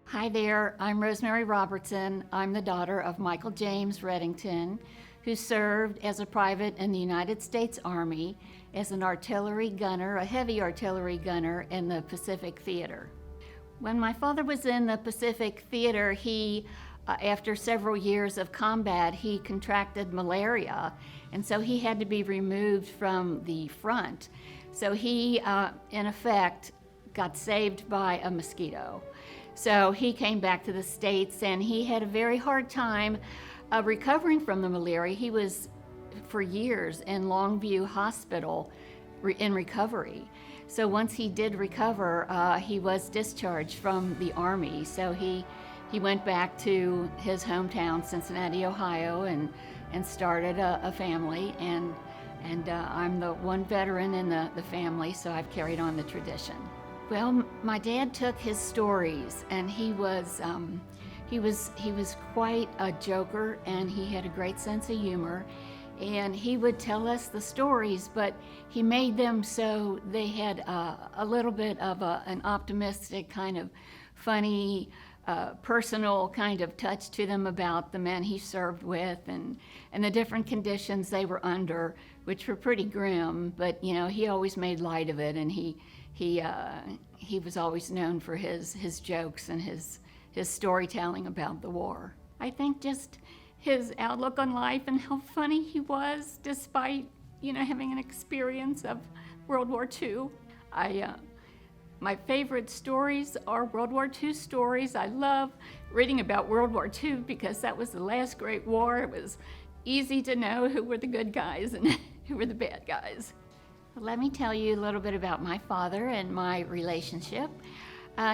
Hi there, I'm Rosemary Robertson. I'm the daughter of Michael James Reddington, who served as a private in the United States Army as an artillery gunner, a heavy artillery gunner in the Pacific Theater. When my father was in the Pacific Theater, after several years of combat, he contracted malaria, and so he had to be removed from the front. So he, in effect, got saved by a mosquito. So he came back to the States, and he had a very hard time recovering from the malaria. He was, for years, in Longview Hospital in recovery. So once he did recover, he was discharged from the Army. So he went back to his hometown, Cincinnati, Ohio, and started a family. And I'm the one veteran in the family, so I've carried on the tradition. Well, my dad took his stories, and he was quite a joker, and he had a great sense of humor. And he would tell us the stories, but he made them so they had a little bit of an optimistic kind of funny, personal kind of touch to them about the men he served with and the different conditions they were under, which were pretty grim. But he always made light of it, and he was always known for his jokes and his storytelling about the war. I think just his outlook on life and how funny he was, despite having an experience of World War II. My favorite stories are World War II stories. I love reading about World War II because that was the last great war. It was easy to know who were the good guys and who were the bad guys. Let me tell you a little bit about my father and my relationship.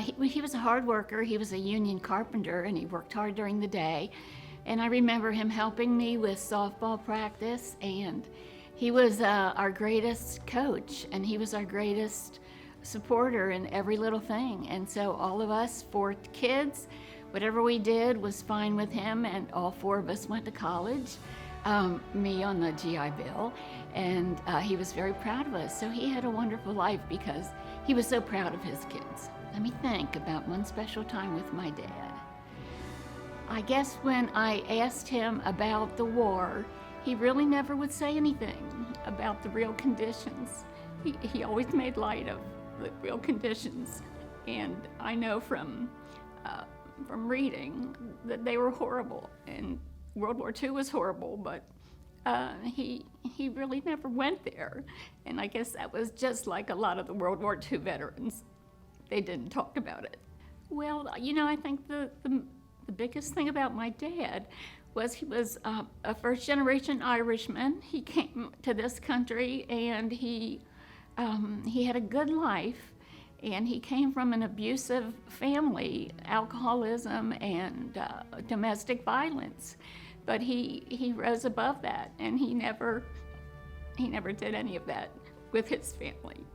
He was a hard worker. He was a union carpenter, and he worked hard during the day. And I remember him helping me with softball practice, and he was our greatest coach, and he was our greatest supporter in every little thing. And so all of us 4 kids, whatever we did was fine with him, and all 4 of us went to college. Me on the GI Bill, and he was very proud of us. So he had a wonderful life because he was so proud of his kids. Let me think about one special time with my dad. I guess when I asked him about the war, he really never would say anything about the real conditions. He always made light of the real conditions, and I know from reading that they were horrible, and World War II was horrible, but he really never went there. And I guess that was just like a lot of the World War II veterans. They didn't talk about it. Well, I think the biggest thing about my dad was he was a first-generation Irishman. He came to this country, and he had a good life, and he came from an abusive family, alcoholism and domestic violence. But he rose above that, and he never did any of that with his family.